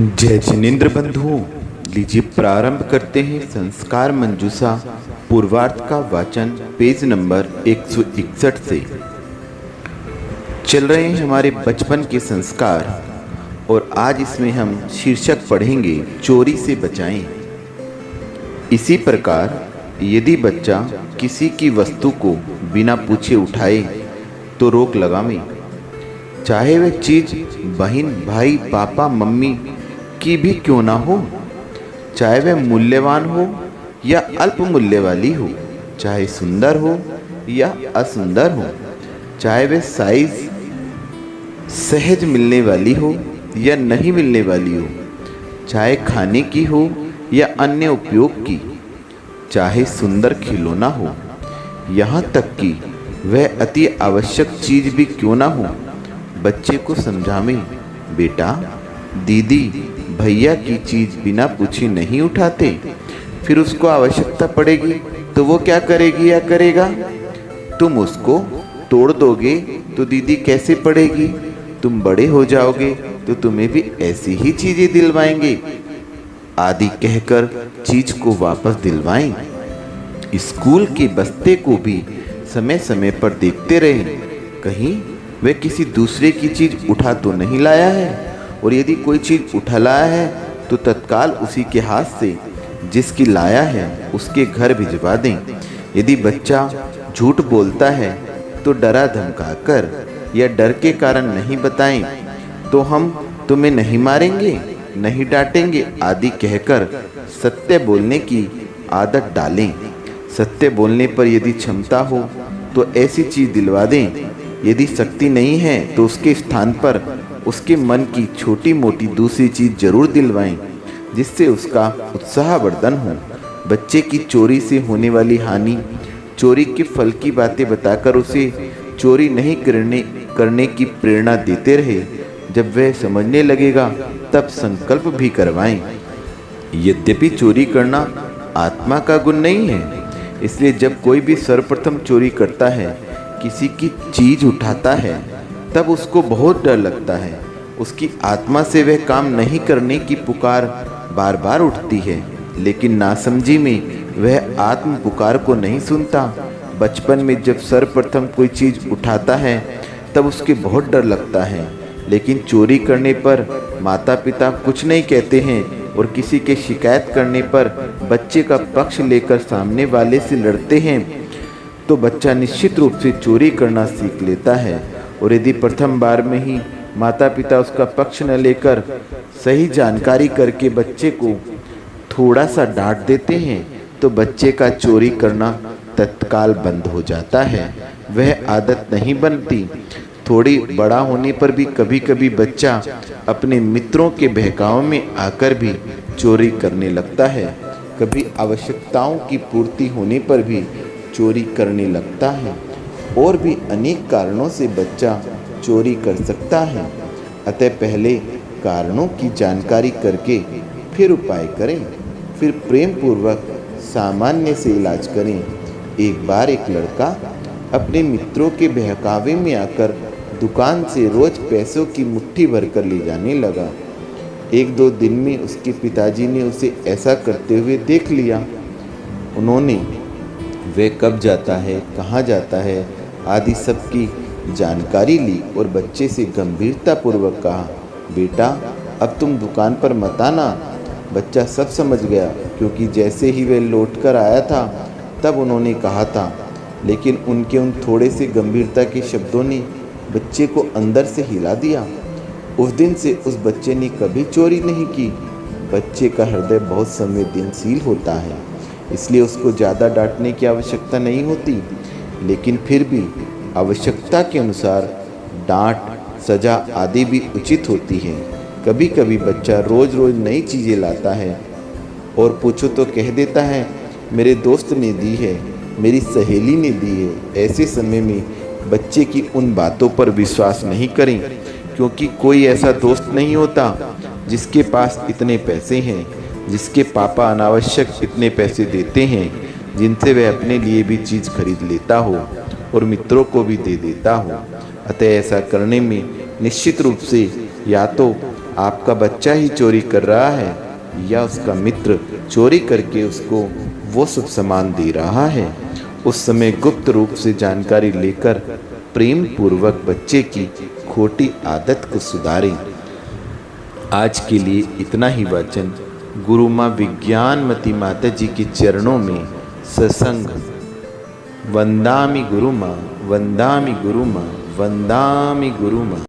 जय जिनेन्द्र बंधुओं, लीजिए प्रारंभ करते हैं संस्कार मंजूषा पूर्वार्ध का वाचन पेज नंबर 161 से। चल रहे हैं हमारे बचपन के संस्कार और आज इसमें हम शीर्षक पढ़ेंगे चोरी से बचाएं। इसी प्रकार यदि बच्चा किसी की वस्तु को बिना पूछे उठाए तो रोक लगावें, चाहे वह चीज़ बहन भाई पापा मम्मी की भी क्यों ना हो, चाहे वह मूल्यवान हो या अल्प मूल्य वाली हो, चाहे सुंदर हो या असुंदर हो, चाहे वह साइज सहज मिलने वाली हो या नहीं मिलने वाली हो, चाहे खाने की हो या अन्य उपयोग की, चाहे सुंदर खिलौना हो, यहाँ तक कि वह अति आवश्यक चीज भी क्यों ना हो, बच्चे को समझावें, बेटा दीदी भैया की चीज बिना पूछे नहीं उठाते, फिर उसको आवश्यकता पड़ेगी तो वो क्या करेगी या करेगा? तुम उसको तोड़ दोगे तो दीदी कैसे पड़ेगी? तुम बड़े हो जाओगे तो तुम्हें भी ऐसी ही चीजें दिलवाएंगे आदि कहकर चीज को वापस दिलवाएं। स्कूल के बस्ते को भी समय समय पर देखते रहें, कहीं वह किसी दूसरे की चीज उठा तो नहीं लाया है, और यदि कोई चीज उठा लाया है तो तत्काल उसी के हाथ से जिसकी लाया है उसके घर भिजवा दें। यदि बच्चा झूठ बोलता है तो डरा धमका कर या डर के कारण नहीं बताएं तो हम तुम्हें नहीं मारेंगे नहीं डांटेंगे आदि कहकर सत्य बोलने की आदत डालें। सत्य बोलने पर यदि क्षमता हो तो ऐसी चीज दिलवा दें, यदि शक्ति नहीं है तो उसके स्थान पर उसके मन की छोटी मोटी दूसरी चीज जरूर दिलवाएं जिससे उसका उत्साहवर्धन हो। बच्चे की चोरी से होने वाली हानि, चोरी के फल की बातें बताकर उसे चोरी नहीं करने की प्रेरणा देते रहे। जब वह समझने लगेगा तब संकल्प भी करवाएं। यद्यपि चोरी करना आत्मा का गुण नहीं है, इसलिए जब कोई भी सर्वप्रथम चोरी करता है, किसी की चीज उठाता है, तब उसको बहुत डर लगता है। उसकी आत्मा से वह काम नहीं करने की पुकार बार बार उठती है, लेकिन नासमझी में वह आत्म पुकार को नहीं सुनता। बचपन में जब सर्वप्रथम कोई चीज उठाता है तब उसके बहुत डर लगता है, लेकिन चोरी करने पर माता पिता कुछ नहीं कहते हैं और किसी के शिकायत करने पर बच्चे का पक्ष लेकर सामने वाले से लड़ते हैं तो बच्चा निश्चित रूप से चोरी करना सीख लेता है। और यदि प्रथम बार में ही माता पिता उसका पक्ष न लेकर सही जानकारी करके बच्चे को थोड़ा सा डांट देते हैं तो बच्चे का चोरी करना तत्काल बंद हो जाता है, वह आदत नहीं बनती। थोड़ी बड़ा होने पर भी कभी कभी बच्चा अपने मित्रों के बहकाव में आकर भी चोरी करने लगता है, कभी आवश्यकताओं की पूर्ति होने पर भी चोरी करने लगता है, और भी अनेक कारणों से बच्चा चोरी कर सकता है। अतः पहले कारणों की जानकारी करके फिर उपाय करें, फिर प्रेम पूर्वक सामान्य से इलाज करें। एक बार एक लड़का अपने मित्रों के बहकावे में आकर दुकान से रोज पैसों की मुट्ठी भरकर ले जाने लगा। एक दो दिन में उसके पिताजी ने उसे ऐसा करते हुए देख लिया। उन्होंने वह कब जाता है, कहाँ जाता है आदि सब की जानकारी ली और बच्चे से गंभीरतापूर्वक कहा, बेटा अब तुम दुकान पर मत आना। बच्चा सब समझ गया, क्योंकि जैसे ही वह लौटकर आया था तब उन्होंने कहा था, लेकिन उनके उन थोड़े से गंभीरता के शब्दों ने बच्चे को अंदर से हिला दिया। उस दिन से उस बच्चे ने कभी चोरी नहीं की। बच्चे का हृदय बहुत संवेदनशील होता है, इसलिए उसको ज़्यादा डांटने की आवश्यकता नहीं होती, लेकिन फिर भी आवश्यकता के अनुसार डांट, सजा आदि भी उचित होती है। कभी कभी बच्चा रोज़ रोज़ नई चीज़ें लाता है और पूछो तो कह देता है मेरे दोस्त ने दी है, मेरी सहेली ने दी है। ऐसे समय में बच्चे की उन बातों पर विश्वास नहीं करें, क्योंकि कोई ऐसा दोस्त नहीं होता जिसके पास इतने पैसे हैं, जिसके पापा अनावश्यक इतने पैसे देते हैं, जिनसे वह अपने लिए भी चीज़ खरीद लेता हो और मित्रों को भी दे देता हो। अतः ऐसा करने में निश्चित रूप से या तो आपका बच्चा ही चोरी कर रहा है या उसका मित्र चोरी करके उसको वो शुभ सामान दे रहा है, उस समय गुप्त रूप से जानकारी लेकर प्रेम पूर्वक बच्चे की खोटी आदत को सुधारें। आज के लिए इतना ही वचन गुरु माँ विज्ञानमती माता जी के चरणों में सत्संग। वंदामि गुरु माँ, वंदामि गुरु माँ, वंदामि गुरु माँ।